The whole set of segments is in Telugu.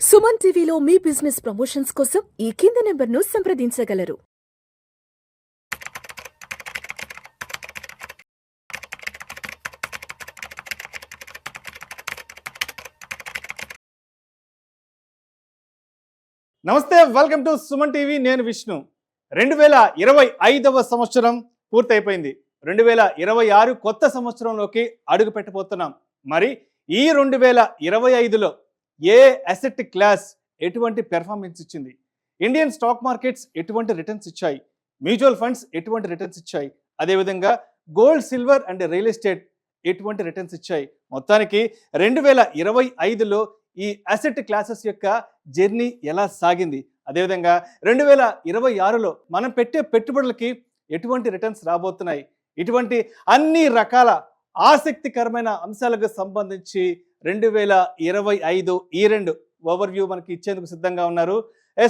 సుమన్ టీవీలో మీ బిజినెస్ ప్రమోషన్స్ కోసం ఈ కింది నెంబర్ను సంప్రదించగలరు. నమస్తే, వెల్కమ్ టు సుమన్ టీవీ. నేను విష్ణు. 2025వ సంవత్సరం పూర్తయిపోయింది. 2026 కొత్త సంవత్సరంలోకి అడుగు పెట్టబోతున్నాం. మరి ఈ 2025లో ఏ అసెట్ క్లాస్ ఎటువంటి పెర్ఫార్మెన్స్ ఇచ్చింది, ఇండియన్ స్టాక్ మార్కెట్స్ ఎటువంటి రిటర్న్స్ ఇచ్చాయి, మ్యూచువల్ ఫండ్స్ ఎటువంటి రిటర్న్స్ ఇచ్చాయి, అదేవిధంగా gold, silver and real estate ఎటువంటి రిటర్న్స్ ఇచ్చాయి, మొత్తానికి 2025లో ఈ అసెట్ క్లాసెస్ యొక్క జర్నీ ఎలా సాగింది, అదేవిధంగా 2026లో మనం పెట్టే పెట్టుబడులకి ఎటువంటి రిటర్న్స్ రాబోతున్నాయి, ఇటువంటి అన్ని రకాల ఆసక్తికరమైన అంశాలకు సంబంధించి 2025 ఈ ఓవర్వ్యూ మనకి ఇచ్చేందుకు సిద్ధంగా ఉన్నారు.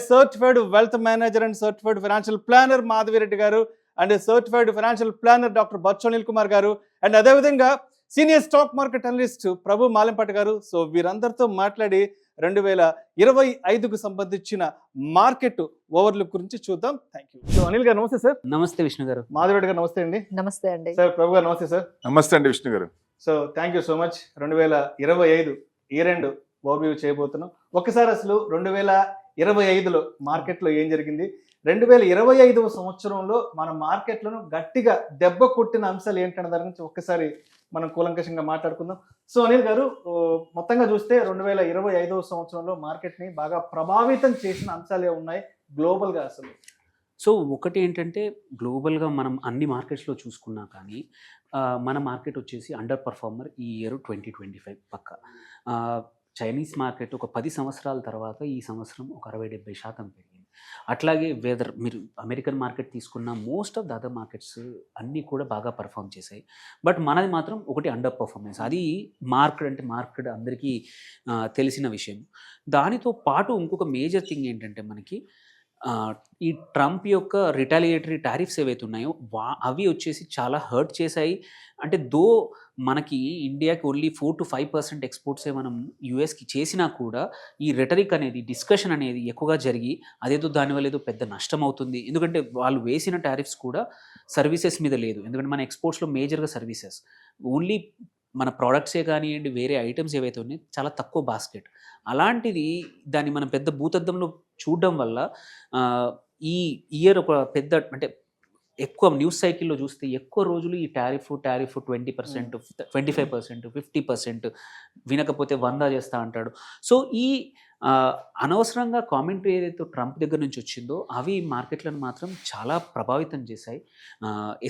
Certified wealth manager and certified financial planner Madhavi Reddy garu, and certified financial planner doctor Bachchu Anil Kumar garu, and అదేవిధంగా senior stock market analyst Prabhu Malempati garu. So వీరందరితో మాట్లాడి 2025కు సంబంధించిన మార్కెట్ ఓవర్లుక్ గురించి చూద్దాం. Thank you. సో అనిల్ గారు నమస్తే సార్. నమస్తే విష్ణు గారు. మాధవిరెడ్డి గారు నమస్తే అండి. నమస్తే అండి. సార్ ప్రభు గారు నమస్తే సార్. నమస్తే అండి విష్ణు గారు. So thank you so much. 2025 ఈ ఓవర్వ్యూ చేయబోతున్నాం. ఒకసారి అసలు 2025లో మార్కెట్లో ఏం జరిగింది, 2025వ సంవత్సరంలో మన మార్కెట్లను గట్టిగా దెబ్బ కొట్టిన అంశాలు ఏంటనే దాని గురించి ఒక్కసారి మనం కూలంకషంగా మాట్లాడుకుందాం. సో అనిల్ గారు, మొత్తంగా చూస్తే 2025వ సంవత్సరంలో మార్కెట్ని బాగా ప్రభావితం చేసిన అంశాలు ఉన్నాయి గ్లోబల్గా అసలు? సో ఒకటి ఏంటంటే, గ్లోబల్గా మనం అన్ని మార్కెట్స్లో చూసుకున్నా కానీ మన మార్కెట్ వచ్చేసి అండర్ పర్ఫార్మర్ ఈ ఇయర్ 2025 పక్క. చైనీస్ మార్కెట్ ఒక 10 సంవత్సరాల తర్వాత ఈ సంవత్సరం ఒక 60-70% పెరిగింది. అట్లాగే మీరు అమెరికన్ మార్కెట్ తీసుకున్న most of the other markets అన్నీ కూడా బాగా పర్ఫామ్ చేశాయి. బట్ మనది మాత్రం ఒకటి అండర్ పర్ఫార్మెన్స్. అది మార్కెట్ అందరికీ తెలిసిన విషయం. దానితో పాటు ఇంకొక మేజర్ థింగ్ ఏంటంటే, మనకి ఈ ట్రంప్ యొక్క రిటాలియేటరీ టారిఫ్స్ ఏవైతే ఉన్నాయో అవి వచ్చేసి చాలా హర్ట్ చేశాయి. అంటే మనకి ఇండియాకి ఓన్లీ 4-5% ఎక్స్పోర్ట్సే మనం యూఎస్కి చేసినా కూడా ఈ రెటరిక్ అనేది, డిస్కషన్ అనేది ఎక్కువగా జరిగి అదేదో దానివల్ల ఏదో పెద్ద నష్టం అవుతుంది. ఎందుకంటే వాళ్ళు వేసిన టారిఫ్స్ కూడా సర్వీసెస్ మీద లేదు. ఎందుకంటే మన ఎక్స్పోర్ట్స్లో మేజర్గా సర్వీసెస్, ఓన్లీ మన ప్రోడక్ట్సే కానివ్వండి, వేరే ఐటమ్స్ ఏవైతే ఉన్నాయో చాలా తక్కువ బాస్కెట్. అలాంటిది దాన్ని మనం పెద్ద భూతద్దంలో చూడడం వల్ల ఈ ఇయర్ ఒక పెద్ద, అంటే ఎక్కువ న్యూస్ సైకిల్లో చూస్తే ఎక్కువ రోజులు ఈ టారిఫ్ 20%, 25%, 50%, వినకపోతే 100 చేస్తా అంటాడు. సో ఈ అనవసరంగా కామెంట్ ఏదైతే ట్రంప్ దగ్గర నుంచి వచ్చిందో అవి మార్కెట్లను మాత్రం చాలా ప్రభావితం చేశాయి.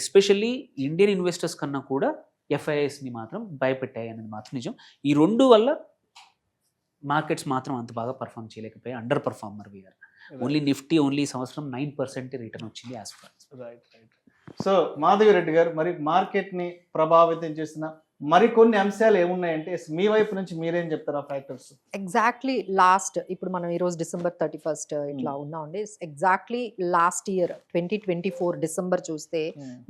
ఎస్పెషల్లీ ఇండియన్ ఇన్వెస్టర్స్ కన్నా కూడా ఎఫ్ఐఎస్ని మాత్రం భయపెట్టాయి అనేది మాత్రం నిజం. ఈ రెండు వల్ల మార్కెట్స్ మాత్రం అంత బాగా పర్ఫామ్ చేయలేకపోయాయి. Underperformer we are. Only Nifty ఈ సంవత్సరం 9% రిటర్న్ వచ్చింది as far. Right. So Madhavi Reddy garu, మరి మార్కెట్ని ప్రభావితం చేసిన మరికొన్ని అంశాలు ఏమున్నాయంటే మీ వైపు నుంచి మీరేం చెప్తారు ఆ ఫ్యాక్టర్స్? ఎగ్జాక్ట్లీ ఇప్పుడు మనం ఈరోజు December 31 ఇట్లా ఉన్నామండి. ఎగ్జాక్ట్లీ లాస్ట్ ఇయర్ 2024 డిసెంబర్ చూస్తే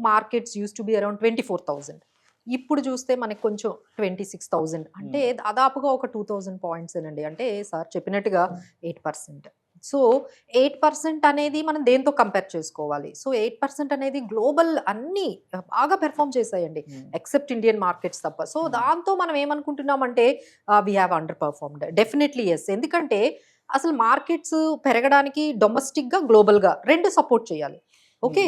markets use to be around 24,000. ఇప్పుడు చూస్తే మనకి కొంచెం 26,000, అంటే దాదాపుగా ఒక 2,000 పాయింట్స్ ఏనండి. అంటే సార్ చెప్పినట్టుగా 8%. సో 8% అనేది మనం దేంతో కంపేర్ చేసుకోవాలి? సో 8% అనేది గ్లోబల్ అన్ని బాగా పెర్ఫామ్ చేశాయండి, ఎక్సెప్ట్ ఇండియన్ మార్కెట్స్ తప్ప. సో దాంతో మనం ఏమనుకుంటున్నామంటే we have underperformed. Definitely yes. ఎందుకంటే అసలు మార్కెట్స్ పెరగడానికి డొమెస్టిక్గా, గ్లోబల్గా రెండు సపోర్ట్ చేయాలి. ఓకే.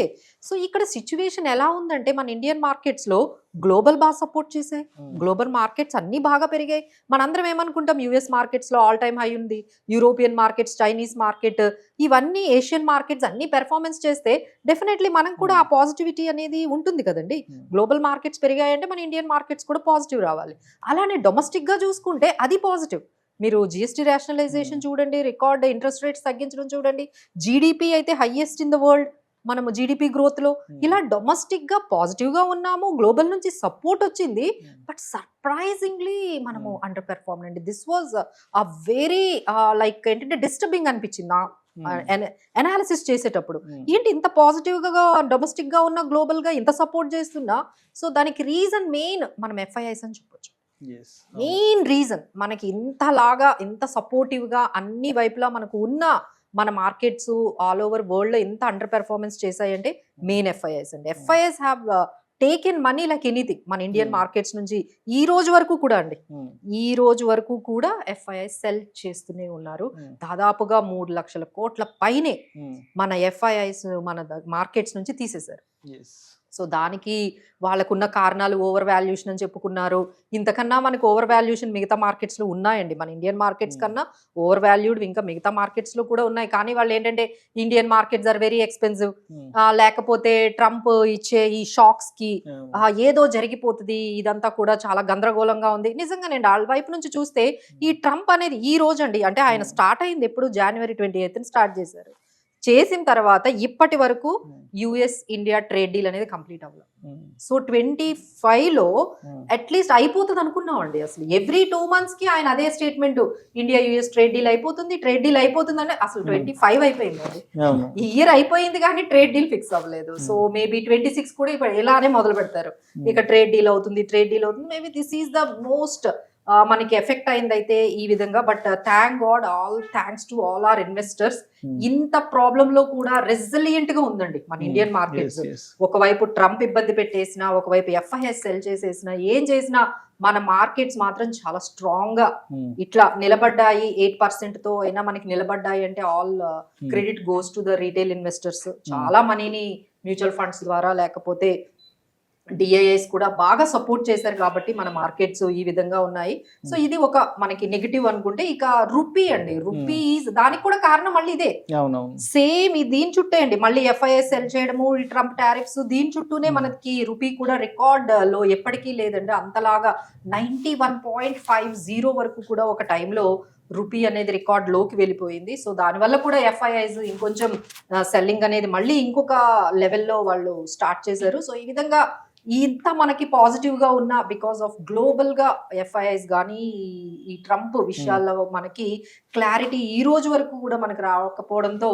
సో ఇక్కడ సిచ్యువేషన్ ఎలా ఉందంటే, మన ఇండియన్ మార్కెట్స్లో గ్లోబల్ బాగా సపోర్ట్ చేసాయి, గ్లోబల్ మార్కెట్స్ అన్నీ బాగా పెరిగాయి. మనందరం ఏమనుకుంటాం, యూఎస్ మార్కెట్స్లో ఆల్ టైమ్ హై ఉంది, యూరోపియన్ మార్కెట్స్, చైనీస్ మార్కెట్, ఇవన్నీ ఏషియన్ మార్కెట్స్ అన్ని పెర్ఫార్మెన్స్ చేస్తే డెఫినెట్లీ మనం కూడా ఆ పాజిటివిటీ అనేది ఉంటుంది కదండి. గ్లోబల్ మార్కెట్స్ పెరిగాయంటే మన ఇండియన్ మార్కెట్స్ కూడా పాజిటివ్ రావాలి. అలానే డొమెస్టిక్గా చూసుకుంటే అది పాజిటివ్. మీరు జిఎస్టీ రేషనలైజేషన్ చూడండి, రికార్డ్ ఇంట్రెస్ట్ రేట్స్ తగ్గించడం చూడండి, జీడిపి అయితే హైయెస్ట్ ఇన్ ద వరల్డ్ మనము జీడిపి గ్రోత్లో. ఇలా డొమెస్టిక్గా పాజిటివ్గా ఉన్నాము, గ్లోబల్ నుంచి సపోర్ట్ వచ్చింది. బట్ సర్ప్రైజింగ్లీ మనము అండర్ పెర్ఫార్మ్ అండి. This was a very like ఏంటంటే డిస్టర్బింగ్ అనిపించింది అనాలిసిస్ చేసేటప్పుడు. ఏంటి ఇంత పాజిటివ్గా డొమెస్టిక్గా ఉన్న, గ్లోబల్గా ఇంత సపోర్ట్ చేస్తున్నా? సో దానికి రీజన్ మెయిన్ మనం ఎఫ్ఐఐస్ అని చెప్పొచ్చు. మెయిన్ రీజన్ మనకి ఇంతలాగా ఇంత సపోర్టివ్గా అన్ని వైపులా మనకు ఉన్న మన మార్కెట్స్ ఆల్ ఓవర్ వరల్డ్ లో ఎంత అండర్ పెర్ఫార్మెన్స్ చేశాయంటే మెయిన్ ఎఫ్ఐఐస్ అండి. FIIs have taken money like anything మన ఇండియన్ మార్కెట్స్ నుంచి ఈ రోజు వరకు కూడా అండి, ఈ రోజు వరకు కూడా ఎఫ్ఐఐ సెల్ చేస్తూనే ఉన్నారు. దాదాపుగా 3 లక్షల కోట్ల పైనే మన ఎఫ్ఐఐస్ మన మార్కెట్స్ నుంచి తీసేశారు. సో దానికి వాళ్ళకున్న కారణాలు ఓవర్ వాల్యూషన్ అని చెప్పుకున్నారు. ఇంతకన్నా మనకు ఓవర్ వాల్యూషన్ మిగతా మార్కెట్స్ లో ఉన్నాయండి, మన ఇండియన్ మార్కెట్స్ కన్నా ఓవర్ వాల్యూడ్ ఇంకా మిగతా మార్కెట్స్ లో కూడా ఉన్నాయి. కానీ వాళ్ళు ఏంటంటే Indian markets are very expensive, లేకపోతే ట్రంప్ ఇచ్చే ఈ షాక్స్ కి ఏదో జరిగిపోతుంది, ఇదంతా కూడా చాలా గందరగోళంగా ఉంది. నిజంగానండి వాళ్ళ వైపు నుంచి చూస్తే ఈ ట్రంప్ అనేది ఈ రోజు అండి, అంటే ఆయన స్టార్ట్ అయింది ఎప్పుడు జనవరి 28th స్టార్ట్ చేశారు. చేసిన తర్వాత ఇప్పటి వరకు యుఎస్ ఇండియా ట్రేడ్ డీల్ అనేది కంప్లీట్ అవ్వలేదు. సో 25లో అట్లీస్ట్ అయిపోతుంది అనుకున్నాం అండి. అసలు ఎవ్రీ 2 months కి ఆయన అదే statement, India US trade deal అయిపోతుంది అంటే అసలు 25 అయిపోయింది అండి. ఈ ఇయర్ అయిపోయింది కానీ ట్రేడ్ డీల్ ఫిక్స్ అవ్వలేదు. సో మేబీ 26 కూడా ఇప్పుడు ఇలానే మొదలు పెడతారు, ఇక ట్రేడ్ డీల్ అవుతుంది. Maybe this is the most మనకి ఎఫెక్ట్ అయింది అయితే ఈ విధంగా. But thank God, all thanks to all our investors. ఇంత ప్రాబ్లం లో కూడా రెసిలియంట్ గా ఉందండి మన ఇండియన్ మార్కెట్స్. ఒకవైపు ట్రంప్ ఇబ్బంది పెట్టేసినా, ఒకవైపు ఎఫ్ఐఎస్ సెల్ చేసేసినా, ఏం చేసినా మన మార్కెట్స్ మాత్రం చాలా స్ట్రాంగ్ గా ఇట్లా నిలబడ్డాయి. 8% తో అయినా మనకి నిలబడ్డాయి అంటే all credit goes to the retail investors. చాలా మనీని మ్యూచువల్ ఫండ్స్ ద్వారా లేకపోతే డిఐఐస్ కూడా బాగా సపోర్ట్ చేశారు కాబట్టి మన మార్కెట్స్ ఈ విధంగా ఉన్నాయి. సో ఇది ఒక మనకి నెగిటివ్ అనుకుంటే, ఇక రూపీ అండి, రూపీ దానికి కూడా కారణం మళ్ళీ ఇదే, సేమ్ దీని చుట్టే అండి. మళ్ళీ ఎఫ్ఐఎస్ సెల్ చేయడము, ఈ ట్రంప్ టారిఫ్స్, దీని చుట్టూనే మనకి రూపీ కూడా రికార్డ్ లో ఎప్పటికీ లేదండి. అంతలాగా 91.50 వరకు కూడా ఒక టైంలో రూపీ అనేది రికార్డ్ లోకి వెళ్ళిపోయింది. సో దానివల్ల కూడా ఎఫ్ఐఐస్ ఇంకొంచెం సెల్లింగ్ అనేది మళ్ళీ ఇంకొక లెవెల్లో వాళ్ళు స్టార్ట్ చేశారు. సో ఈ విధంగా ఇంత మనకి పాజిటివ్ గా ఉన్న బికాస్ ఆఫ్ గ్లోబల్ గా ఎఫ్ఐఐస్ కానీ ఈ ట్రంప్ విషయాల్లో మనకి క్లారిటీ ఈ రోజు వరకు కూడా మనకి రాకపోవడంతో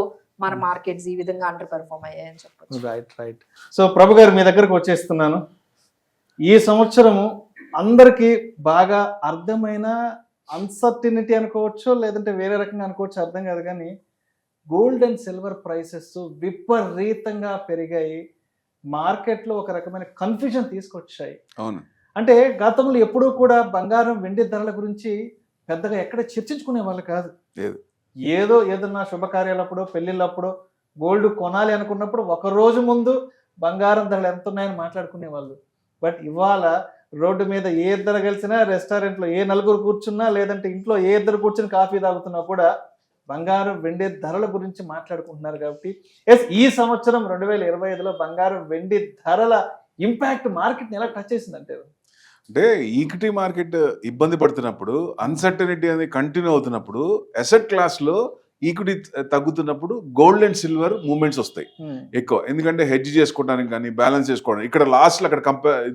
మన మార్కెట్స్ ఈ విధంగా అండర్ పెర్ఫార్మ్ అయ్యాయని చెప్పొచ్చు. రైట్. సో ప్రభు గారు మీ దగ్గరకు వచ్చేస్తున్నాను. ఈ సంవత్సరము అందరికీ బాగా అర్థమైన అన్సర్టినిటీ అనుకోవచ్చు, లేదంటే వేరే రకంగా అనుకోవచ్చు, అర్థం కాదు. కానీ గోల్డ్ అండ్ సిల్వర్ ప్రైసెస్ విపరీతంగా పెరిగాయి. మార్కెట్లో ఒక రకమైన కన్ఫ్యూజన్ తీసుకొచ్చాయి. అవును, అంటే గతంలో ఎప్పుడూ కూడా బంగారం వెండి ధరల గురించి పెద్దగా ఎక్కడ చర్చించుకునే వాళ్ళు కాదు. ఏదన్నా శుభకార్యాలప్పుడు, పెళ్లిళ్ళప్పుడు గోల్డ్ కొనాలి అనుకున్నప్పుడు ఒక రోజు ముందు బంగారం ధరలు ఎంత ఉన్నాయని మాట్లాడుకునే వాళ్ళు. బట్ ఇవాళ రోడ్డు మీద ఏ ఇద్దరు కలిసినా, రెస్టారెంట్లో ఏ నలుగురు కూర్చున్నా, లేదంటే ఇంట్లో ఏ ఇద్దరు కూర్చుని కాఫీ తాగుతున్నా కూడా బంగారం వెండి ధరల గురించి మాట్లాడుకుంటున్నారు. కాబట్టి ఈ సంవత్సరం 2025లో బంగారం వెండి ధరల ఇంపాక్ట్ మార్కెట్ని ఎలా టచ్ చేసిందంటే, అంటే ఈక్విటీ మార్కెట్ ఇబ్బంది పడుతున్నప్పుడు, అన్సర్టనిటీ అనేది కంటిన్యూ అవుతున్నప్పుడు, అసెట్ క్లాస్లో ఈక్విటీ తగ్గుతున్నప్పుడు గోల్డ్ అండ్ సిల్వర్ మూవ్మెంట్స్ వస్తాయి ఎక్కువ. ఎందుకంటే హెడ్జ్ చేసుకోవడానికి కానీ, బ్యాలెన్స్ చేసుకోవడానికి, ఇక్కడ లాస్ట్లో అక్కడ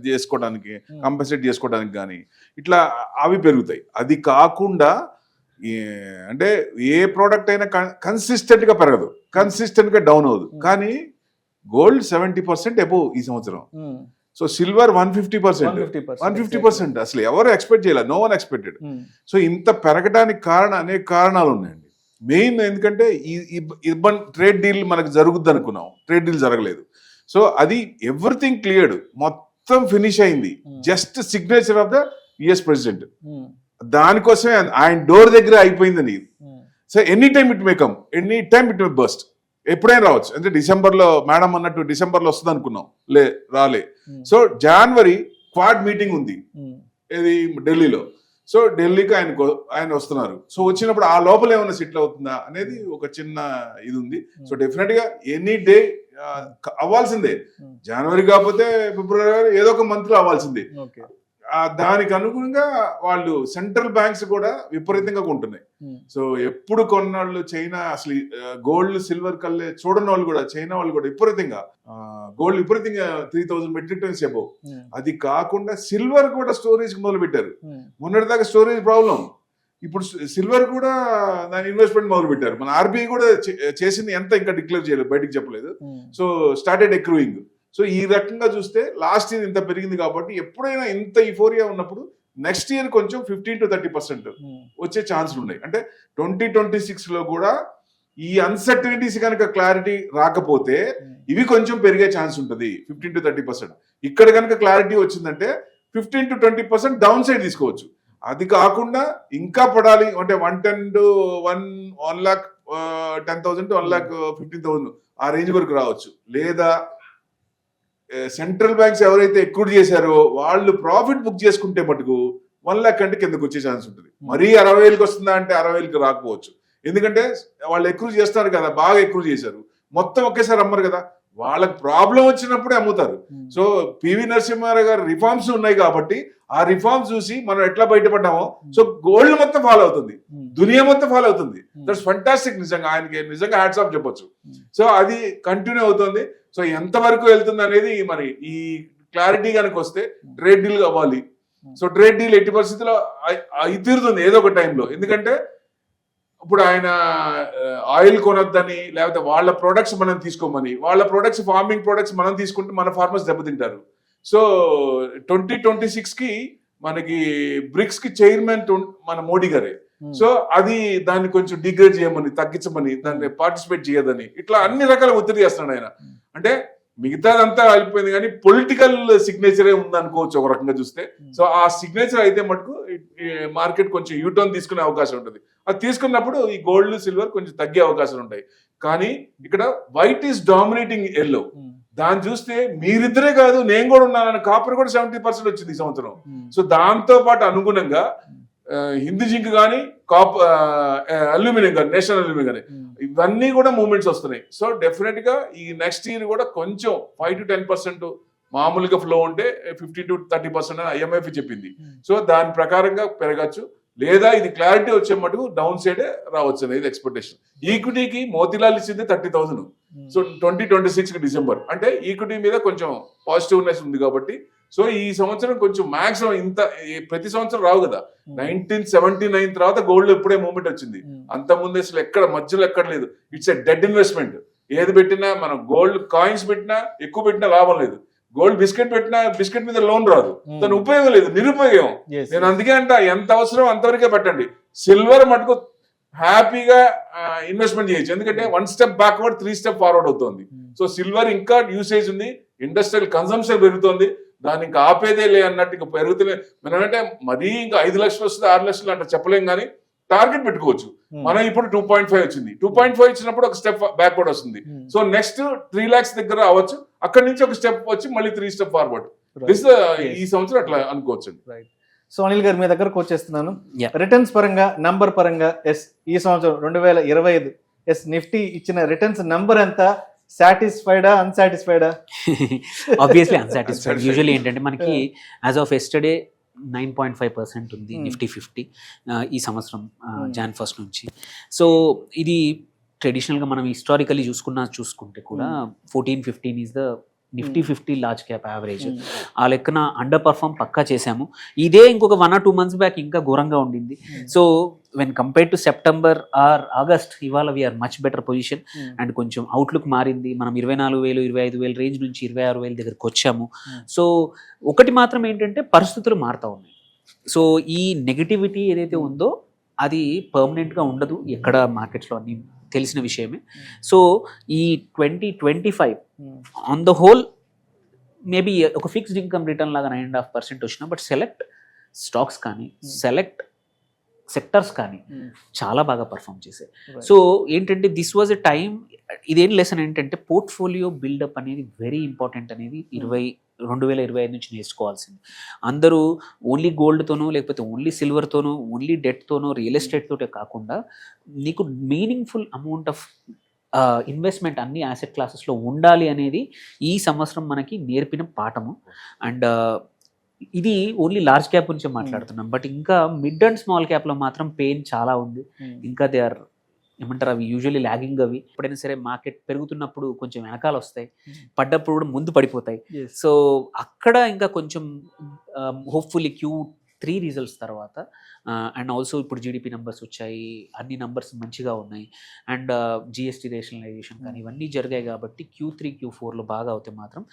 చేసుకోవడానికి, కంపెన్సేట్ చేసుకోవడానికి కానీ ఇట్లా అవి పెరుగుతాయి. అది కాకుండా అంటే ఏ ప్రోడక్ట్ అయినా కన్సిస్టెంట్గా పెరగదు, కన్సిస్టెంట్గా డౌన్ అవ్వదు. కానీ గోల్డ్ 70% అబోవ్ ఈ సంవత్సరం. So silver 150%. అసలు ఎవరు ఎక్స్పెక్ట్ చేయలేదు, నో వన్ ఎక్స్పెక్టెడ్. సో ఇంత పెరగడానికి అనేక కారణాలు ఉన్నాయండి. మెయిన్ ఎందుకంటే ఈ ట్రేడ్ డీల్ మనకు జరుగుద్ది అనుకున్నాం, ట్రేడ్ డీల్ జరగలేదు. సో అది ఎవ్రీథింగ్ క్లియర్డ్, మొత్తం ఫినిష్ అయింది. Just signature of the US president. దానికోసమే ఆయన డోర్ దగ్గర అయిపోయిందని. So any time it may come, any time it may bust, ఎప్పుడైనా రావచ్చు. అంటే డిసెంబర్లో మేడం అన్నట్టు డిసెంబర్లో వస్తుంది అనుకున్నాం, రాలే. సో జనవరి క్వాడ్ మీటింగ్ ఉంది ఇది ఢిల్లీలో. సో ఢిల్లీకి ఆయన వస్తున్నారు. సో వచ్చినప్పుడు ఆ లోపల ఏమైనా సెటిల్ అవుతుందా అనేది ఒక చిన్న ఇది ఉంది. సో డెఫినెట్ గా ఎనీ డే అవ్వాల్సిందే. జనవరి కాకపోతే ఫిబ్రవరి ఏదో ఒక మంత్ లో అవ్వాల్సిందే. దానికి అనుగుణంగా వాళ్ళు సెంట్రల్ బ్యాంక్స్ కూడా విపరీతంగా కొంటున్నాయి. సో ఎప్పుడు కొన్నాళ్ళు చైనా అసలు గోల్డ్ సిల్వర్ కల్లే చూడని వాళ్ళు కూడా, చైనా వాళ్ళు కూడా విపరీతంగా గోల్డ్ విపరీతంగా 3000 మెట్రిక్ టన్స్ అబోవ్. అది కాకుండా సిల్వర్ కూడా స్టోరేజ్ మొదలు పెట్టారు. మొన్నటిదాకా స్టోరేజ్ ప్రాబ్లం, ఇప్పుడు సిల్వర్ కూడా దాని ఇన్వెస్ట్మెంట్ మొదలు పెట్టారు. మన ఆర్బీఐ కూడా చేసింది ఎంత ఇంకా డిక్లేర్ చేయలేదు, బయటకు చెప్పలేదు. So started ఎక్రూయింగ్. సో ఈ రకంగా చూస్తే లాస్ట్ ఇయర్ ఇంత పెరిగింది కాబట్టి ఎప్పుడైనా ఇంత యూఫోరియా ఉన్నప్పుడు నెక్స్ట్ ఇయర్ కొంచెం 15 to 30% వచ్చే ఛాన్సులు ఉన్నాయి. అంటే 2026లో కూడా ఈ అన్సర్టనిటీస్ కనుక క్లారిటీ రాకపోతే ఇవి కొంచెం పెరిగే ఛాన్స్ ఉంటుంది 15 to 30%. ఇక్కడ కనుక క్లారిటీ వచ్చిందంటే 15 to 20% డౌన్ సైడ్ తీసుకోవచ్చు. అది కాకుండా ఇంకా పడాలి అంటే 110 to 1,10,000 to 1,15,000 ఆ రేంజ్ వరకు రావచ్చు. లేదా సెంట్రల్ బ్యాంక్స్ ఎవరైతే ఎక్కువ చేశారో వాళ్ళు ప్రాఫిట్ బుక్ చేసుకుంటే మటుకు 1 lakh అంటే కిందకు వచ్చే ఛాన్స్ ఉంటుంది. మరీ 60,000కి వస్తుందా అంటే 60,000కి రాకపోవచ్చు. ఎందుకంటే వాళ్ళు ఎక్కువ చేస్తారు కదా, బాగా ఎక్కువ చేశారు, మొత్తం ఒకేసారి అమ్మరు కదా, వాళ్ళకి ప్రాబ్లం వచ్చినప్పుడే అమ్ముతారు. సో పివి నరసింహారావు గారు రిఫార్మ్స్ ఉన్నాయి కాబట్టి ఆ రిఫార్మ్స్ చూసి మనం ఎట్లా బయటపడ్డామో సో గోల్డ్ మొత్తం ఫాలో అవుతుంది, దునియా మొత్తం ఫాలో అవుతుంది. That's fantastic. నిజంగా ఆయనకి నిజంగా హ్యాట్స్ ఆఫ్ చెప్పొచ్చు. సో అది కంటిన్యూ అవుతుంది. సో ఎంత వరకు వెళ్తుంది అనేది మరి ఈ క్లారిటీ కనుక వస్తే ట్రేడ్ డీల్ అవ్వాలి. సో ట్రేడ్ డీల్ ఎట్టి పరిస్థితుల్లో అయి తీరుతుంది ఏదో ఒక టైంలో. ఎందుకంటే ఇప్పుడు ఆయన ఆయిల్ కొనొద్దని లేకపోతే వాళ్ళ ప్రొడక్ట్స్ మనం తీసుకోమని, వాళ్ళ ప్రొడక్ట్స్ ఫార్మింగ్ ప్రొడక్ట్స్ మనం తీసుకుంటే మన ఫార్మర్స్ దెబ్బతింటారు. సో 2026కి మనకి బ్రిక్స్ కి చైర్మన్ మన మోడీ గారే. సో అది దాన్ని కొంచెం డిగ్రేడ్ చేయమని, తగ్గించమని, దాన్ని పార్టిసిపేట్ చేయదని ఇట్లా అన్ని రకాల ఒత్తిడి చేస్తున్నాడు ఆయన. అంటే మిగతాదంతా అయిపోయింది కానీ పొలిటికల్ సిగ్నేచరే ఉందనుకోవచ్చు ఒక రకంగా చూస్తే. సో ఆ సిగ్నేచర్ అయితే మటుకు మార్కెట్ కొంచెం యూటర్న్ తీసుకునే అవకాశం ఉంటుంది. అది తీసుకున్నప్పుడు ఈ గోల్డ్ సిల్వర్ కొంచెం తగ్గే అవకాశాలు ఉంటాయి. కానీ ఇక్కడ వైట్ ఈస్ డామినేటింగ్ ఎల్లో. దాన్ని చూస్తే మీరిద్దరే కాదు నేను కూడా ఉన్నానని కాపర్ కూడా 70% వచ్చింది ఈ సంవత్సరం. సో దాంతో పాటు అనుగుణంగా హిందీ జింక్ కానీ అల్యూమినియం కానీ నేషనల్ అల్యూమినియం కానీ ఇవన్నీ కూడా మూవ్మెంట్స్ వస్తున్నాయి. సో డెఫినెట్ గా ఈ నెక్స్ట్ ఇయర్ కూడా కొంచెం 5 to 10% మామూలుగా ఫ్లో ఉంటే 15 to 30% IMF చెప్పింది. సో దాని ప్రకారంగా పెరగచ్చు. లేదా ఇది క్లారిటీ వచ్చే మటుకు డౌన్ సైడే రావచ్చు అనేది ఎక్స్పెక్టేషన్. ఈక్విటీకి మోతిలాల్ ఇచ్చింది 30,000. సో 2026 డిసెంబర్ అంటే ఈక్విటీ మీద కొంచెం పాజిటివ్నెస్ ఉంది కాబట్టి సో ఈ సంవత్సరం కొంచెం మాక్సిమం ఇంత ప్రతి సంవత్సరం రావు కదా. 1979 తర్వాత గోల్డ్ ఎప్పుడే మూవ్మెంట్ వచ్చింది. అంత ముందు అసలు ఎక్కడ మధ్యలో ఎక్కడ లేదు. It's a dead investment. ఏది పెట్టినా మనం గోల్డ్ కాయిన్స్ పెట్టినా ఎక్కువ పెట్టినా లాభం లేదు. గోల్డ్ బిస్కెట్ పెట్టినా బిస్కెట్ మీద లోన్ రాదు, దాని ఉపయోగం లేదు, నిరుపయోగం. నేను అందుకే అంట ఎంత అవసరం అంతవరకే పెట్టండి. సిల్వర్ మటుకు హ్యాపీగా ఇన్వెస్ట్మెంట్ చేయొచ్చు. ఎందుకంటే 1 step బ్యాక్వర్డ్ 3 step ఫార్వర్డ్ అవుతుంది. సో సిల్వర్ ఇంకా యూసేజ్ ఉంది, ఇండస్ట్రియల్ కన్సంప్షన్ పెరుగుతుంది, దాన్ని ఇంకా ఆపేదే లే అన్నట్టు ఇంకా పెరుగుతున్నాయి. మనం అంటే మరీ ఇంకా 5 లక్షలు వస్తుంది 6 లక్షలు అంటే చెప్పలేం కానీ టార్గెట్ పెట్టుకోవచ్చు. మనం ఇప్పుడు 2.5 వచ్చింది, 2.5 ఇచ్చినప్పుడు ఒక స్టెప్ బ్యాక్వర్డ్ వస్తుంది. సో నెక్స్ట్ 3 lakhs దగ్గర అవ్వచ్చు, అక్కడి నుంచి ఒక స్టెప్ వచ్చి మళ్ళీ 3 step ఫార్వర్డ్. ఈ సంవత్సరం అట్లా అనుకోవచ్చు. సో అనిల్ గారు మీ దగ్గరకు వచ్చేస్తున్నాను. రిటర్న్స్ పరంగా నంబర్ పరంగా ఈ సంవత్సరం 2025 నిఫ్టీ ఇచ్చిన రిటర్న్స్ నంబర్ ఎంత? సాటిస్ఫైడా అన్సాటిస్ఫైడా? Obviously unsatisfied. యూజువల్లీ ఏంటంటే మనకి యాజ్ ఆఫ్ ఎస్టర్డే 9.5% ఉంది నిఫ్టీ 50 ఈ సంవత్సరం Jan 1st నుంచి. సో ఇది ట్రెడిషనల్గా మనం హిస్టారికలీ చూసుకుంటే కూడా 14-15 is the Nifty 50 large cap average. ఆ లెక్కన అండర్ పర్ఫామ్ పక్కా చేశాము. ఇదే ఇంకొక 1 or 2 months బ్యాక్ ఇంకా ఘోరంగా ఉండింది. So when compare to September or August ఇవాళ we are much better position. And కొంచెం అవుట్లుక్ మారింది. మనం 24,000 25,000 రేంజ్ నుంచి 26,000 దగ్గరికి వచ్చాము. సో ఒకటి మాత్రం ఏంటంటే పరిస్థితులు మారుతూ ఉన్నాయి. సో ఈ నెగటివిటీ ఏదైతే ఉందో అది పర్మనెంట్గా ఉండదు ఎక్కడ మార్కెట్స్లో, అన్ని తెలిసిన విషయమే. సో ఈ 2025 ఆన్ ద హోల్ మేబీ ఒక ఫిక్స్డ్ ఇన్కమ్ రిటర్న్ లాగా 9.5% వచ్చినా, బట్ సెలెక్ట్ స్టాక్స్ కానీ సెలెక్ట్ సెక్టర్స్ కానీ చాలా బాగా పర్ఫామ్ చేశాయి. సో ఏంటంటే దిస్ వాజ్ ఎ టైం. ఇదేం లెసన్ ఏంటంటే పోర్ట్ఫోలియో బిల్డప్ అనేది వెరీ ఇంపార్టెంట్ అనేది 2025 నుంచి నేర్చుకోవాల్సింది. అందరూ ఓన్లీ గోల్డ్తోనో లేకపోతే ఓన్లీ సిల్వర్తోనో ఓన్లీ డెట్తోనో రియల్ ఎస్టేట్ తోటే కాకుండా నీకు మీనింగ్ఫుల్ అమౌంట్ ఆఫ్ ఇన్వెస్ట్మెంట్ అన్ని యాసెట్ క్లాసెస్లో ఉండాలి అనేది ఈ సంవత్సరం మనకి నేర్పిన పాఠము. అండ్ ఇది ఓన్లీ లార్జ్ క్యాప్ గురించి మాట్లాడుతున్నాం, బట్ ఇంకా మిడ్ అండ్ స్మాల్ క్యాప్లో మాత్రం పెయిన్ చాలా ఉంది. ఇంకా దే ఆర్ ఏమంటారు, అవి యూజువల్లీ లాగింగ్. అవి ఎప్పుడైనా సరే మార్కెట్ పెరుగుతున్నప్పుడు కొంచెం వెనకాల వస్తాయి, పడ్డప్పుడు కూడా ముందు పడిపోతాయి. సో అక్కడ ఇంకా కొంచెం హోప్ఫుల్లీ Q3 రిజల్ట్స్ తర్వాత అండ్ ఆల్సో ఇప్పుడు జీడిపి నెంబర్స్ వచ్చాయి, అన్ని నెంబర్స్ మంచిగా ఉన్నాయి. అండ్ GST రేషనలైజేషన్ కానీ ఇవన్నీ జరిగాయి కాబట్టి Q3 Q4లో బాగా అవుతే మాత్రం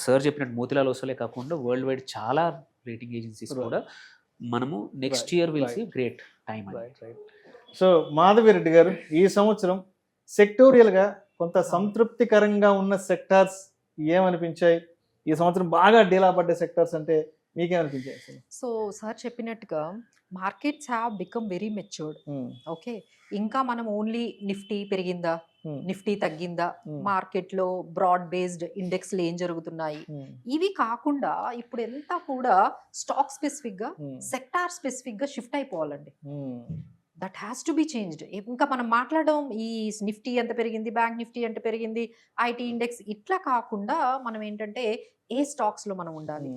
సార్ చెప్పినట్టు మోతిలాల్ ఓస్వాలే కాకుండా వరల్డ్ వైడ్ చాలా రేటింగ్ ఏజెన్సీస్ Right. కూడా మనము next Right, year will right. See great time అని. సో మాధవిరెడ్డి గారు, ఈ సంవత్సరం సెక్టోరియల్గా కొంత సంతృప్తికరంగా ఉన్న సెక్టార్స్ ఏమనిపించాయి? ఈ సంవత్సరం బాగా డీలా పడ్డ సెక్టార్స్ అంటే మీకేమనిపించాయి అసలు? సో సార్ చెప్పినట్టుగా markets have become very matured. Okay, ఇంకా మనం ఓన్లీ నిఫ్టీ పెరిగిందా, నిఫ్టీ తగ్గిందా, మార్కెట్లో బ్రాడ్ బేస్డ్ ఇండెక్స్లు ఏం జరుగుతున్నాయి, ఇవి కాకుండా ఇప్పుడు ఎంత కూడా స్టాక్ స్పెసిఫిక్ గా సెక్టార్ స్పెసిఫిక్ గా షిఫ్ట్ అయిపోవాలండి. That has to be changed. ఇంకా మనం మాట్లాడడం ఈ నిఫ్టీ ఎంత పెరిగింది, బ్యాంక్ నిఫ్టీ ఎంత పెరిగింది, ఐటీ ఇండెక్స్ ఇట్లా కాకుండా మనం ఏంటంటే ఏ స్టాక్స్ లో మనం ఉండాలి,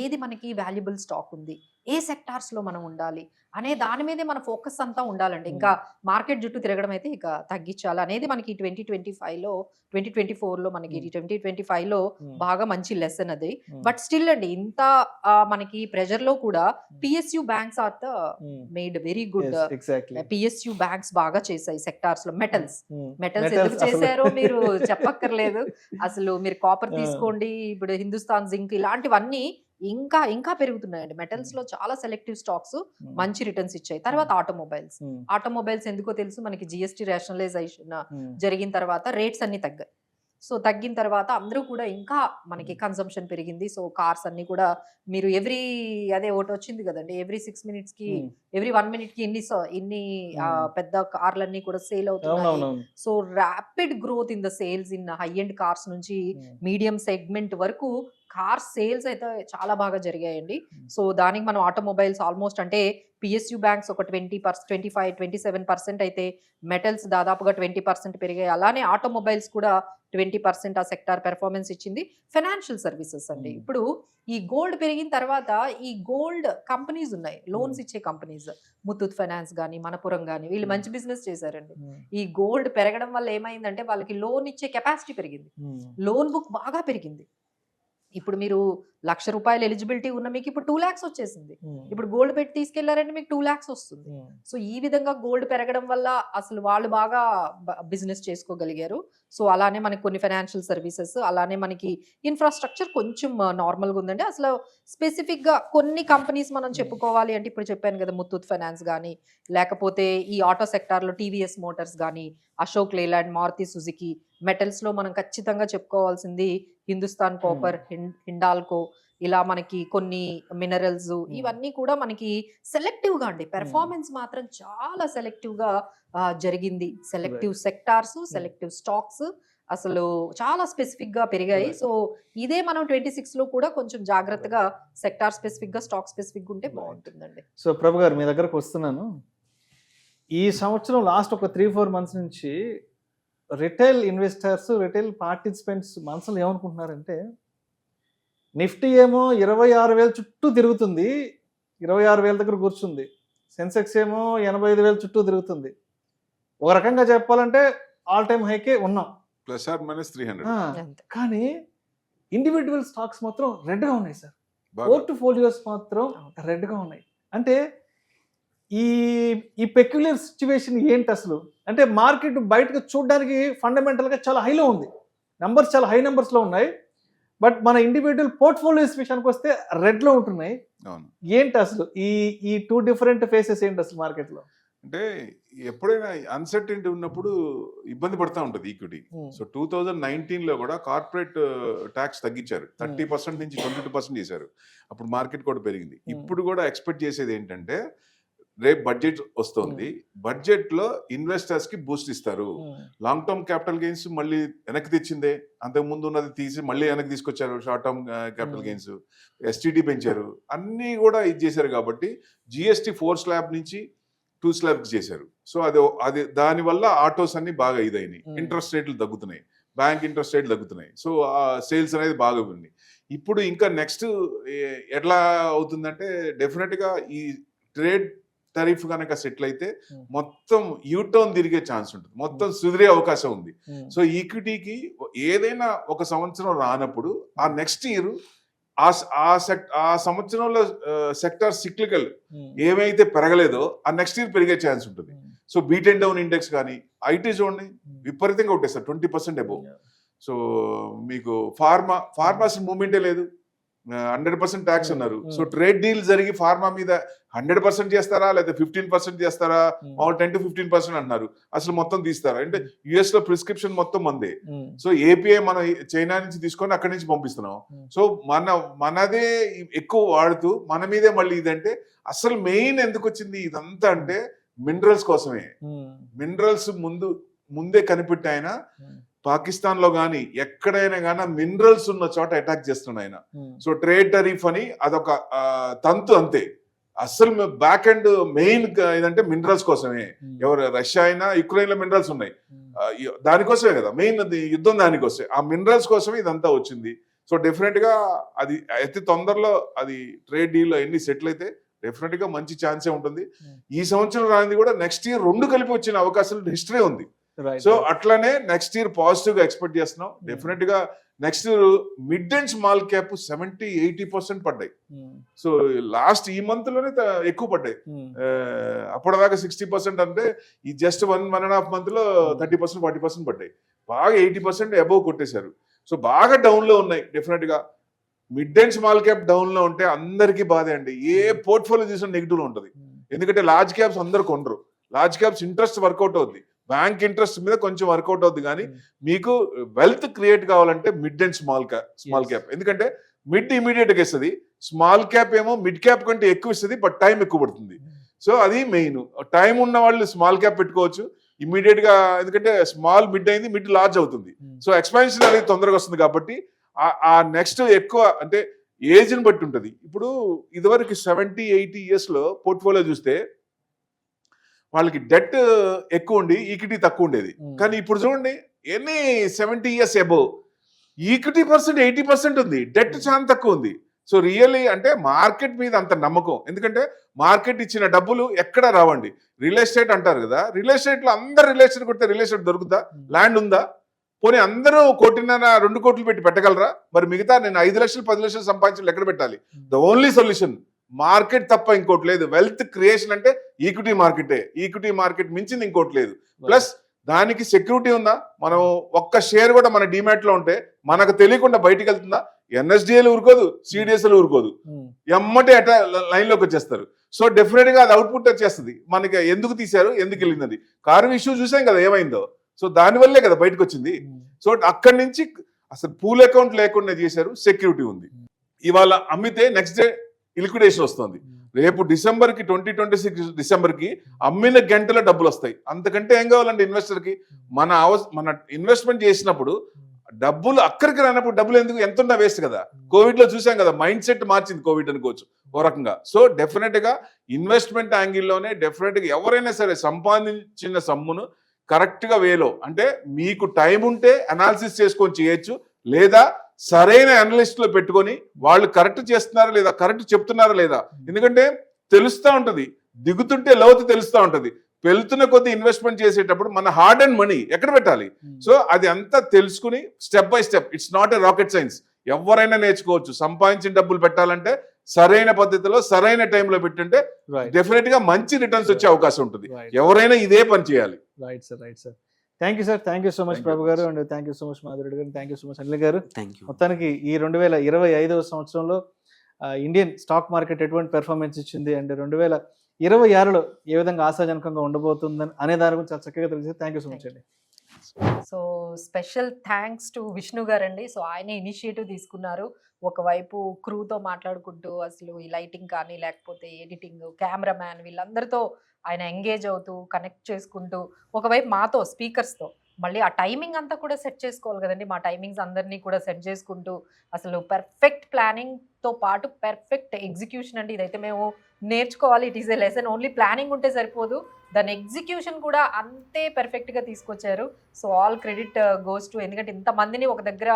ఏది మనకి వాల్యుబుల్ స్టాక్ ఉంది, ఏ సెక్టార్స్ లో మనం ఉండాలి అనే దాని మీదే మన ఫోకస్ అంతా ఉండాలండి. ఇంకా మార్కెట్ జుట్టు తిరగడం అయితే ఇక తగ్గించాలి అనేది మనకి 2024లో మనకి 2025లో బాగా మంచి లెసన్ అది. బట్ స్టిల్ అండి, ఇంత మనకి ప్రెజర్ లో కూడా PSU banks are the made very good. PSU banks బాగా చేశాయి సెక్టార్స్ లో. మెటల్స్ ఎందుకు చేశారో మీరు చెప్పక్కర్లేదు. అసలు మీరు కాపర్ తీసుకోండి, ఇప్పుడు హిందుస్థాన్ జింక్ ఇలాంటివన్నీ ఇంకా ఇంకా పెరుగుతున్నాయండి. మెటల్స్ లో చాలా సెలెక్టివ్ స్టాక్స్ మంచి రిటర్న్స్ ఇచ్చాయి. తర్వాత ఆటోమొబైల్స్ ఎందుకో తెలుసు మనకి జిఎస్టీ రేషనలైజేషన్ జరిగిన తర్వాత రేట్స్ అన్ని తగ్గాయి. సో తగ్గిన తర్వాత అందరూ కూడా ఇంకా మనకి కన్సంప్షన్ పెరిగింది. సో కార్స్ అన్ని కూడా మీరు అదే ఒకటి వచ్చింది కదండి, ఎవ్రీ 6 minutes కి ఎవ్రీ 1 minute కి ఇన్ని పెద్ద కార్లన్నీ కూడా సేల్ అవుతున్నాయి. So rapid growth in the sales in high end cars నుంచి మీడియం సెగ్మెంట్ వరకు కార్ సేల్స్ అయితే చాలా బాగా జరిగాయండి. సో దానికి మనం ఆటోమొబైల్స్ ఆల్మోస్ట్ అంటే పిఎస్యు బ్యాంక్స్ ఒక 25-27% అయితే, మెటల్స్ దాదాపుగా 20% పెరిగాయి. అలానే ఆటోమొబైల్స్ కూడా 20% ఆ సెక్టార్ పెర్ఫార్మెన్స్ ఇచ్చింది. ఫైనాన్షియల్ సర్వీసెస్ అండి, ఇప్పుడు ఈ గోల్డ్ పెరిగిన తర్వాత ఈ గోల్డ్ కంపెనీస్ ఉన్నాయి, లోన్స్ ఇచ్చే కంపెనీస్, ముత్తూట్ ఫైనాన్స్ కానీ మనపురం కానీ, వీళ్ళు మంచి బిజినెస్ చేశారండి. ఈ గోల్డ్ పెరగడం వల్ల ఏమైందంటే వాళ్ళకి లోన్ ఇచ్చే కెపాసిటీ పెరిగింది, లోన్ బుక్ బాగా పెరిగింది. ఇప్పుడు మీరు ₹1,00,000 ఎలిజిబిలిటీ ఉన్న మీకు ఇప్పుడు 2 lakhs వచ్చేసింది. ఇప్పుడు గోల్డ్ పెట్టి తీసుకెళ్లారంటే మీకు 2 lakhs వస్తుంది. సో ఈ విధంగా గోల్డ్ పెరగడం వల్ల అసలు వాళ్ళు బాగా బిజినెస్ చేసుకోగలిగారు. సో అలానే మనకి కొన్ని ఫైనాన్షియల్ సర్వీసెస్, అలానే మనకి ఇన్ఫ్రాస్ట్రక్చర్ కొంచెం నార్మల్గా ఉందండి. అసలు స్పెసిఫిక్ గా కొన్ని కంపెనీస్ మనం చెప్పుకోవాలి అంటే ఇప్పుడు చెప్పాను కదా, ముత్తూట్ ఫైనాన్స్ కానీ, లేకపోతే ఈ ఆటో సెక్టార్ లో టీవీఎస్ మోటార్స్ కానీ, అశోక్ లేలాండ్, మారుతి సుజుకి. మెటల్స్ లో మనం ఖచ్చితంగా చెప్పుకోవాల్సింది హిందుస్థాన్ కాపర్, హిండాల్కో, ఇలా మనకి కొన్ని మినరల్స్, ఇవన్నీ కూడా మనకి సెలెక్టివ్ గా అండి. పెర్ఫార్మెన్స్ మాత్రం చాలా సెలెక్టివ్ గా జరిగింది. సెలెక్టివ్ సెక్టార్స్, సెలెక్టివ్ స్టాక్స్ అసలు చాలా స్పెసిఫిక్ గా పెరిగాయి. సో ఇదే మనం 26లో కూడా కొంచెం జాగ్రత్తగా సెక్టార్ స్పెసిఫిక్ గా, స్టాక్ స్పెసిఫిక్ గా ఉంటే బాగుంటుందండి. సో ప్రభు గారు, మీ దగ్గరకు వస్తున్నాను. ఈ సంవత్సరం లాస్ట్ ఒక 3-4 months నుంచి రిటైల్ ఇన్వెస్టర్స్, రిటైల్ పార్టిసిపెంట్స్ మనసులో ఏమనుకుంటున్నారంటే, నిఫ్టీ ఏమో 26,000 చుట్టూ తిరుగుతుంది, 26,000 దగ్గర కూర్చుంది. సెన్సెక్స్ ఏమో 85,000 చుట్టూ తిరుగుతుంది. ఒక రకంగా చెప్పాలంటే ఆల్ టైమ్ హైకే ఉన్నాం, +or-300. కానీ ఇండివిజువల్ స్టాక్స్ మాత్రం రెడ్గా ఉన్నాయి సార్. పోర్ట్ఫోలియోస్ మాత్రం రెడ్గా ఉన్నాయి. అంటే ఈ పెక్యులర్ సిచ్యువేషన్ ఏంటి అసలు? అంటే మార్కెట్ బయటకు చూడడానికి ఫండమెంటల్గా చాలా హైలో ఉంది, నంబర్స్ చాలా హై నెంబర్స్లో ఉన్నాయి. బట్ మన ఇండివిజువల్ పోర్ట్ఫోలియోస్ విషయానికి వస్తే రెడ్లో ఉంటున్నాయి. ఏంటి అసలు ఈ 2 different ఫేసెస్ ఏంటి అసలు మార్కెట్లో? అంటే ఎప్పుడైనా అన్సర్టెనిటీ ఉన్నప్పుడు ఇబ్బంది పడతా ఉంటుంది ఈక్విటీ. సో 2019లో కూడా కార్పొరేట్ ట్యాక్స్ తగ్గించారు, 30% నుంచి 22% చేశారు. అప్పుడు మార్కెట్ కూడా పెరిగింది. ఇప్పుడు కూడా ఎక్స్పెక్ట్ చేసేది ఏంటంటే, రేపు బడ్జెట్ వస్తుంది, బడ్జెట్ లో ఇన్వెస్టర్స్ కి బూస్ట్ ఇస్తారు. లాంగ్ టర్మ్ క్యాపిటల్ గెయిన్స్ మళ్ళీ వెనక్కి తెచ్చిందే, అంతకు ముందు ఉన్నది తీసి మళ్ళీ వెనక్కి తీసుకొచ్చారు. Short term capital gains, STD పెంచారు, అన్ని కూడా ఇది చేశారు. కాబట్టి జిఎస్టీ 4 slab నుంచి 2 slab చేశారు. సో అది దానివల్ల ఆటోస్ అన్ని బాగా ఇదైనాయి, ఇంట్రెస్ట్ రేట్లు తగ్గుతున్నాయి, బ్యాంక్ ఇంట్రెస్ట్ రేట్లు తగ్గుతున్నాయి. సో ఆ సేల్స్ అనేది బాగా ఉంది. ఇప్పుడు ఇంకా నెక్స్ట్ ఎట్లా అవుతుందంటే, డెఫినెట్ గా ఈ ట్రేడ్ టరీఫ్ కనుక సెటిల్ అయితే మొత్తం యూటర్న్ తిరిగే ఛాన్స్ ఉంటుంది, మొత్తం సుదిరే అవకాశం ఉంది. సో ఈక్విటీకి ఏదైనా ఒక సంవత్సరం రానప్పుడు ఆ నెక్స్ట్ ఇయర్ ఆ సంవత్సరంలో సెక్టార్ సిక్లికల్ ఏమైతే పెరగలేదో ఆ నెక్స్ట్ ఇయర్ పెరిగే ఛాన్స్ ఉంటుంది. So beat and down index కానీ ఐటీ చూడండి విపరీతంగా ఉంటాయి సార్, 20% అబోవ్. సో మీకు ఫార్మాస్ మూమెంటే లేదు, 100% ట్యాక్స్ అన్నారు. సో ట్రేడ్ డీల్ జరిగి ఫార్మా మీద 100% చేస్తారా లేదా 15% చేస్తారా? మామూలు 10 to 15% అంటున్నారు. అసలు మొత్తం తీస్తారా అంటే యుఎస్ లో ప్రిస్క్రిప్షన్ మొత్తం మందే. సో ఏపీఐ మనం చైనా నుంచి తీసుకొని అక్కడి నుంచి పంపిస్తున్నాం. సో మనదే ఎక్కువ వాడుతూ మన మీదే మళ్ళీ ఇదంటే అసలు మెయిన్ ఎందుకు వచ్చింది ఇదంతా అంటే మినరల్స్ కోసమే. మినరల్స్ ముందే కనిపెట్టి ఆయన పాకిస్తాన్ లో గానీ ఎక్కడైనా గానీ మినరల్స్ ఉన్న చోట అటాక్ చేస్తున్నాడు ఆయన. సో ట్రేడ్ టరీఫ్ అని అదొక తంతు అంతే. అసలు బ్యాక్ అండ్ మెయిన్ ఏదంటే మినరల్స్ కోసమే. ఎవరు రష్యా అయినా యుక్రెయిన్ లో మినరల్స్ ఉన్నాయి, దానికోసమే కదా మెయిన్ యుద్ధం, దానికోసమే ఆ మినరల్స్ కోసమే ఇదంతా వచ్చింది. సో డెఫినెట్ గా అది అతి తొందరలో అది ట్రేడ్ డీల్ ఎన్ని సెటిల్ అయితే డెఫినెట్ గా మంచి ఛాన్సే ఉంటుంది. ఈ సంవత్సరం రానిది కూడా నెక్స్ట్ ఇయర్ 2 కలిపి వచ్చిన అవకాశాలు హిస్టరీ ఉంది. సో అట్లానే నెక్స్ట్ ఇయర్ పాజిటివ్ గా ఎక్స్పెక్ట్ చేస్తున్నాం. డెఫినెట్ గా next year mid and small cap 70-80% పడ్డాయి. సో లాస్ట్ ఈ మంత్ లోనే ఎక్కువ పడ్డాయి. అప్పటిదాకా 60% అంటే ఈ జస్ట్ 1.5 month లో 30%, 40% పడ్డాయి. బాగా 80% అబౌవ్ కొట్టేశారు. సో బాగా డౌన్ లో ఉన్నాయి. డెఫినెట్ గా mid and small cap down లో ఉంటే అందరికీ బాధే అండి. ఏ పోర్ట్ఫోలియో చూసినా నెగిటివ్ లో ఉంటుంది. ఎందుకంటే లార్జ్ క్యాప్స్ అందరు కొనరు. లార్జ్ క్యాప్స్ ఇంట్రెస్ట్ వర్కౌట్ అవుద్ది, బ్యాంక్ ఇంట్రెస్ట్ మీద కొంచెం వర్కౌట్ అవుద్ది. కానీ మీకు వెల్త్ క్రియేట్ కావాలంటే మిడ్ అండ్ స్మాల్ క్యాప్. ఎందుకంటే మిడ్ ఇమీడియట్ గా ఇస్తుంది, స్మాల్ క్యాప్ ఏమో మిడ్ క్యాప్ కంటే ఎక్కువ ఇస్తుంది, బట్ టైం ఎక్కువ పడుతుంది. సో అది మెయిన్. టైం ఉన్న వాళ్ళు స్మాల్ క్యాప్ పెట్టుకోవచ్చు ఇమీడియట్ గా, ఎందుకంటే స్మాల్ మిడ్ అయింది, మిడ్ లార్జ్ అవుతుంది. సో ఎక్స్పాన్షన్ అనేది తొందరగా వస్తుంది. కాబట్టి ఆ నెక్స్ట్ ఎక్కువ అంటే ఏజ్ ని బట్టి ఉంటుంది. ఇప్పుడు ఇదివరకు 70-80 years లో పోర్ట్ఫోలియో చూస్తే వాళ్ళకి డెట్ ఎక్కువ ఉండి ఈక్విటీ తక్కువ ఉండేది. కానీ ఇప్పుడు చూడండి ఎన్ని 70 years అబోవ్ ఈక్విటీ పర్సెంట్ 80% ఉంది, డెట్ చాలా తక్కువ ఉంది. సో రియల్లీ అంటే మార్కెట్ మీద అంత నమ్మకం. ఎందుకంటే మార్కెట్ ఇచ్చిన డబ్బులు ఎక్కడ రావండి. రియల్ ఎస్టేట్ అంటారు కదా, రియల్ ఎస్టేట్ లో అందరు రియల్ ఎస్టేట్ కొడితే రియల్ ఎస్టేట్ దొరుకుతా? ల్యాండ్ ఉందా? పోనీ అందరూ 1.5-2 కోట్లు పెట్టి పెట్టగలరా? మరి మిగతా నేను 5 లక్షలు 10 లక్షలు సంపాదించాలి ఎక్కడ పెట్టాలి? ద ఓన్లీ సొల్యూషన్ మార్కెట్ తప్ప ఇంకోటి లేదు. వెల్త్ క్రియేషన్ అంటే ఈక్విటీ మార్కెటే. ఈక్విటీ మార్కెట్ మించింది ఇంకోటి లేదు. ప్లస్ దానికి సెక్యూరిటీ ఉందా? మనం ఒక్క షేర్ కూడా మన డిమాట్ లో ఉంటే మనకు తెలియకుండా బయటికి వెళ్తుందా? ఎన్ఎస్డిఎల్ ఊరుకోదు, సిడిఎస్ఎల్ ఊరుకోదు, ఎమ్మటే లైన్ లోకి వచ్చేస్తారు. సో డెఫినెట్ గా అది అవుట్పుట్ వచ్చేస్తుంది. మనకి ఎందుకు తీశారు, ఎందుకు వెళ్ళింది, కారు ఇష్యూ చూసాం కదా ఏమైందో. సో దానివల్లే కదా బయటకు వచ్చింది. సో అక్కడి నుంచి అసలు పూల్ అకౌంట్ లేకుండా చేశారు, సెక్యూరిటీ ఉంది. ఇవాళ అమ్మితే నెక్స్ట్ డే లిక్విడేషన్ వస్తుంది. రేపు 2026 డిసెంబర్కి అమ్మిన గంటల డబ్బులు వస్తాయి. అంతకంటే ఏం కావాలండి ఇన్వెస్టర్కి? మన ఇన్వెస్ట్మెంట్ చేసినప్పుడు డబ్బులు అక్కడికి రానప్పుడు డబ్బులు ఎందుకు, ఎంత ఉన్నా వేస్ట్ కదా. కోవిడ్ లో చూసాం కదా, మైండ్ సెట్ మార్చింది కోవిడ్ అనుకోవచ్చు ఓ రకంగా. సో డెఫినెట్ గా ఇన్వెస్ట్మెంట్ యాంగిల్లోనే డెఫినెట్ గా ఎవరైనా సరే సంపాదించిన సమ్మును కరెక్ట్ గా వేలో, అంటే మీకు టైం ఉంటే అనాలిసిస్ చేసుకొని చేయొచ్చు, లేదా సరైన అనలిస్ట్ లో పెట్టుకొని వాళ్ళు కరెక్ట్ చేస్తున్నారా లేదా, కరెక్ట్ చెప్తున్నారా లేదా. ఎందుకంటే తెలుస్తూ ఉంటది, దిగుతుంటే లోతు తెలుస్తూ ఉంటది. వెళ్తున్న కొద్ది ఇన్వెస్ట్మెంట్ చేసేటప్పుడు మన హార్డ్ అండ్ మనీ ఎక్కడ పెట్టాలి. సో అది అంతా తెలుసుకుని step by step, it's not a rocket science, ఎవరైనా నేర్చుకోవచ్చు. సంపాదించిన డబ్బులు పెట్టాలంటే సరైన పద్ధతిలో సరైన టైంలో పెట్టుంటే డెఫినెట్ గా మంచి రిటర్న్స్ వచ్చే అవకాశం ఉంటుంది. ఎవరైనా ఇదే పని చేయాలి. Right sir, right sir. Thank you sir, thank you so much Prabhu garu, and thank you so much Madhu Reddy garu, thank you so much Anil garu. మొత్తానికి ఈ 2025వ సంవత్సరంలో ఇండియన్ స్టాక్ మార్కెట్ ఎటువంటి పెర్ఫార్మెన్స్ ఇచ్చింది, అండ్ 2026లో ఏ విధంగా ఆశాజనకంగా ఉండబోతుందని అనే దాని గురించి చాలా చక్కగా తెలిసి థ్యాంక్ యూ సో మచ్ అండి. So special thanks to Vishnu garu అండి. సో ఆయన ఇనిషియేటివ్ తీసుకున్నారు. ఒకవైపు క్రూతో మాట్లాడుకుంటూ అసలు ఈ లైటింగ్ కానీ లేకపోతే ఎడిటింగ్, కెమెరామ్యాన్ వీళ్ళందరితో ఆయన ఎంగేజ్ అవుతూ కనెక్ట్ చేసుకుంటూ, ఒకవైపు మాతో స్పీకర్స్తో మళ్ళీ ఆ టైమింగ్ అంతా కూడా సెట్ చేసుకోవాలి కదండి. మా టైమింగ్స్ అందరినీ కూడా సెట్ చేసుకుంటూ అసలు పర్ఫెక్ట్ ప్లానింగ్తో పాటు పర్ఫెక్ట్ ఎగ్జిక్యూషన్ అండి. ఇదైతే మేము నేర్చుకోవాలి. It is a lesson. Only planning ఉంటే సరిపోదు, దాని ఎగ్జిక్యూషన్ కూడా అంతే పర్ఫెక్ట్గా తీసుకొచ్చారు. So all credit goes to, ఎందుకంటే ఇంతమందిని ఒక దగ్గర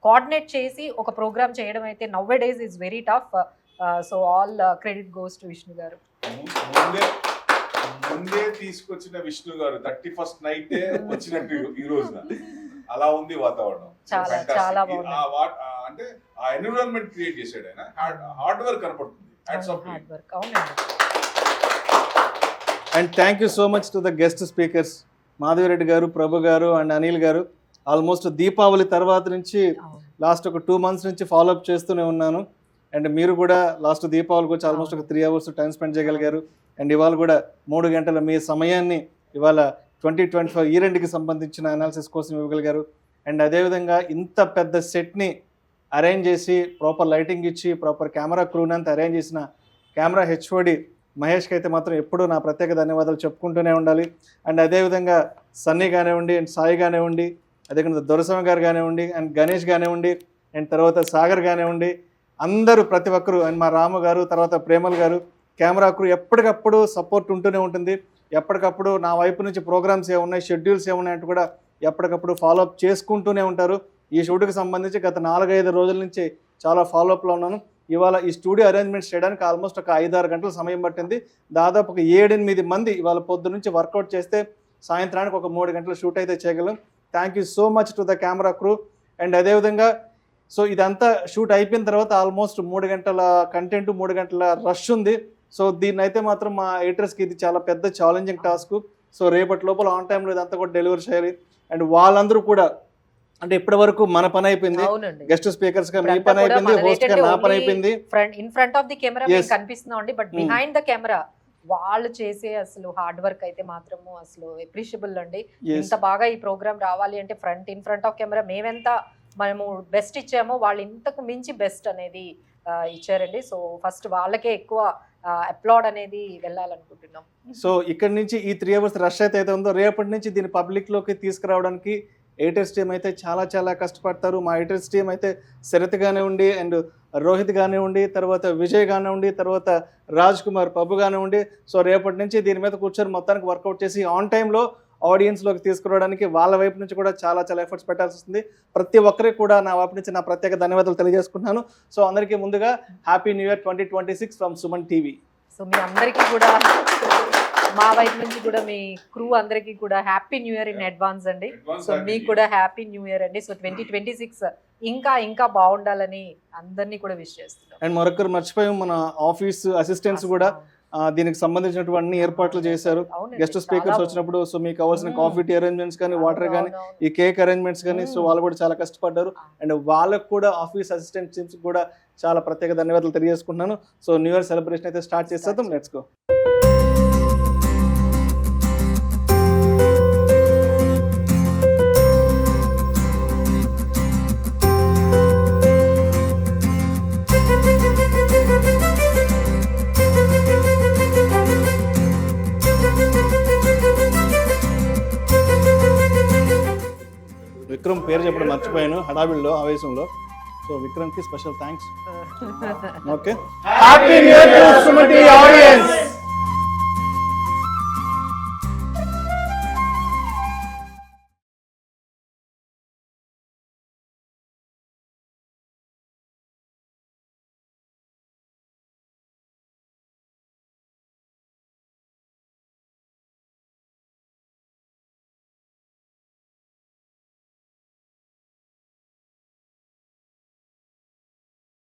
కోఆర్డినేట్ చేసి ఒక ప్రోగ్రామ్ చేయడం అయితే నవ్వే days is very tough. So all credit goes to Vishnu గారు. ముందే తీసుకొచ్చిన విష్ణు గారు 31st నైట్ వచ్చినట్టు ఈ రోజున అలా ఉంది వాతావరణం. చాలా చాలా బాగుంది. అంటే ఆ ఎన్విరాన్మెంట్ క్రియేట్ చేశాడు ఆయన. హార్డ్ వర్క్ కనపడుతుంది. Hard work. అవునండి. And thank you so much to the guest speakers Madhavi Reddy garu, Prabhu garu and Anil గారు. ఆల్మోస్ట్ దీపావళి తర్వాత నుంచి లాస్ట్ ఒక 2 months నుంచి ఫాలోఅప్ చేస్తూనే ఉన్నాను. అండ్ మీరు కూడా లాస్ట్ దీపావళికి వచ్చి ఆల్మోస్ట్ ఒక 3 hours టైం స్పెండ్ చేయగలిగారు. అండ్ ఇవాళ కూడా 3 గంటల మీ సమయాన్ని ఇవాళ 2025 ఇయర్ ఎండ్కి సంబంధించిన అనాలిసిస్ కోసం ఇవ్వగలిగారు. అండ్ అదేవిధంగా ఇంత పెద్ద సెట్ని అరేంజ్ చేసి ప్రాపర్ లైటింగ్ ఇచ్చి ప్రాపర్ కెమెరా క్రూని అంతా అరేంజ్ చేసిన కెమెరా హెచ్ఓడి మహేష్కి అయితే మాత్రం ఎప్పుడూ నా ప్రత్యేక ధన్యవాదాలు చెప్పుకుంటూనే ఉండాలి. అండ్ అదేవిధంగా సన్నీ కానివ్వండి, అండ్ సాయి కానివ్వండి, అదేవిధంగా దొరస్వామి గారు కానివ్వండి, అండ్ గణేష్ కానివ్వండి, అండ్ తర్వాత సాగర్ కానివ్వండి, అందరూ ప్రతి ఒక్కరు, అండ్ మా రాము గారు, తర్వాత ప్రేమల్ గారు, కెమెరా క్రూ ఎప్పటికప్పుడు సపోర్ట్ ఉంటూనే ఉంటుంది. ఎప్పటికప్పుడు నా వైపు నుంచి ప్రోగ్రామ్స్ ఏమున్నాయి, షెడ్యూల్స్ ఏమున్నాయంటూ కూడా ఎప్పటికప్పుడు ఫాలోఅప్ చేసుకుంటూనే ఉంటారు. ఈ షూట్కి సంబంధించి గత 4-5 రోజుల నుంచి చాలా ఫాలోఅప్లో ఉన్నాను. ఇవాళ ఈ స్టూడియో అరేంజ్మెంట్స్ చేయడానికి ఆల్మోస్ట్ ఒక 5-6 గంటల సమయం పట్టింది. దాదాపు ఒక 7-8 మంది ఇవాళ పొద్దు నుంచి వర్కౌట్ చేస్తే సాయంత్రానికి ఒక 3 గంటల షూట్ అయితే చేయగలం. Thank you so much to the camera crew. And అదేవిధంగా సో ఇదంతా షూట్ అయిపోయిన తర్వాత ఆల్మోస్ట్ 3 గంటల కంటెంట్, 3 గంటల రష్ ఉంది. సో దీన్ని అయితే మాత్రం మా ఎడిటర్స్కి ఇది చాలా పెద్ద ఛాలెంజింగ్ టాస్క్. సో రేపటి లోపల ఆన్ టైంలో ఇదంతా కూడా డెలివరీ చేయాలి. అండ్ వాళ్ళందరూ కూడా అంటే ఇప్పటి వరకు మన పని అయిపోయింది, గెస్ట్ స్పీకర్స్ గా మీ పని అయిపోయింది, హోస్ట్ గా నా పని అయిపోయింది. In front of the camera కనిపిస్తున్నాం అండి, బట్ బిహైండ్ ద కెమెరా వాళ్ళు చేసే అసలు హార్డ్ వర్క్ అయితే మాత్రము అసలు అప్రిషియబుల్ అండి. ఇంత బాగా ఈ ప్రోగ్రామ్ రావాలి అంటే ఇన్ ఫ్రంట్ ఆఫ్ కెమెరా మేమెంత మనము బెస్ట్ ఇచ్చామో వాళ్ళు ఇంతకు మించి బెస్ట్ అనేది ఇచ్చారండి. సో ఫస్ట్ వాళ్ళకే ఎక్కువ అప్లాడ్ అనేది వెళ్ళాలనుకుంటున్నాం. సో ఇక్కడ నుంచి ఈ 3 hours రష్ అయితే ఉందో రేపటి నుంచి దీన్ని పబ్లిక్ లోకి తీసుకురావడానికి ఎడిటర్స్ టీమ్ అయితే చాలా కష్టపడతారు. మా ఎడిటర్స్ టీమ్ అయితే శరత్ కానివ్వండి, అండ్ రోహిత్ కానివ్వండి, తర్వాత విజయ్ కానివ్వండి, తర్వాత రాజ్ కుమార్ పబ్బు కానివ్వండి. సో రేపటి నుంచి దీని మీద కూర్చొని మొత్తానికి వర్కౌట్ చేసి ఆన్ టైంలో ఆడియన్స్లోకి తీసుకురావడానికి వాళ్ళ వైపు నుంచి కూడా చాలా ఎఫర్ట్స్ పెట్టాల్సి వస్తుంది. ప్రతి ఒక్కరికి కూడా నా వైపు నుంచి నా ప్రత్యేక ధన్యవాదాలు తెలియజేసుకుంటున్నాను. సో అందరికీ ముందుగా happy new year 2026 from Suman TV. So మీ అందరికీ కూడా మా వైపు నుంచి కూడా మీ క్రూ అందరికీ కూడా happy new year in advance అండి. సో మీకు కూడా హ్యాపీ న్యూ ఇయర్ అండి. సో 2026 ఇంకా బాగుండాలని అందరినీ కూడా విష్ చేస్తున్నాం. అండ్ మరొకరు మర్చిపోయాం, మన ఆఫీస్ అసిస్టెంట్స్ కూడా దీనికి సంబంధించినటువంటి ఏర్పాట్లు చేశారు. గెస్ట్ స్పీకర్స్ వచ్చినప్పుడు సో మీకు కావాల్సిన కాఫీ టీ అరేంజ్మెంట్స్ కానీ, వాటర్ కానీ, ఈ కేక్ అరేంజ్మెంట్స్ కానీ, సో వాళ్ళు కూడా చాలా కష్టపడ్డారు. అండ్ వాళ్ళకు కూడా ఆఫీస్ అసిస్టెంట్ టీమ్స్ కూడా చాలా ప్రత్యేక ధన్యవాదాలు తెలియజేసుకుంటున్నాను. సో న్యూ ఇయర్ సెలబ్రేషన్ అయితే స్టార్ట్ చేసేద్దాం. Let's go. విక్రమ్ పేరు చెప్పడం మర్చిపోయాను హడావిడిలో, ఆవేశంలో. సో విక్రమ్కి special thanks. Okay, happy new year to Suman TV audience.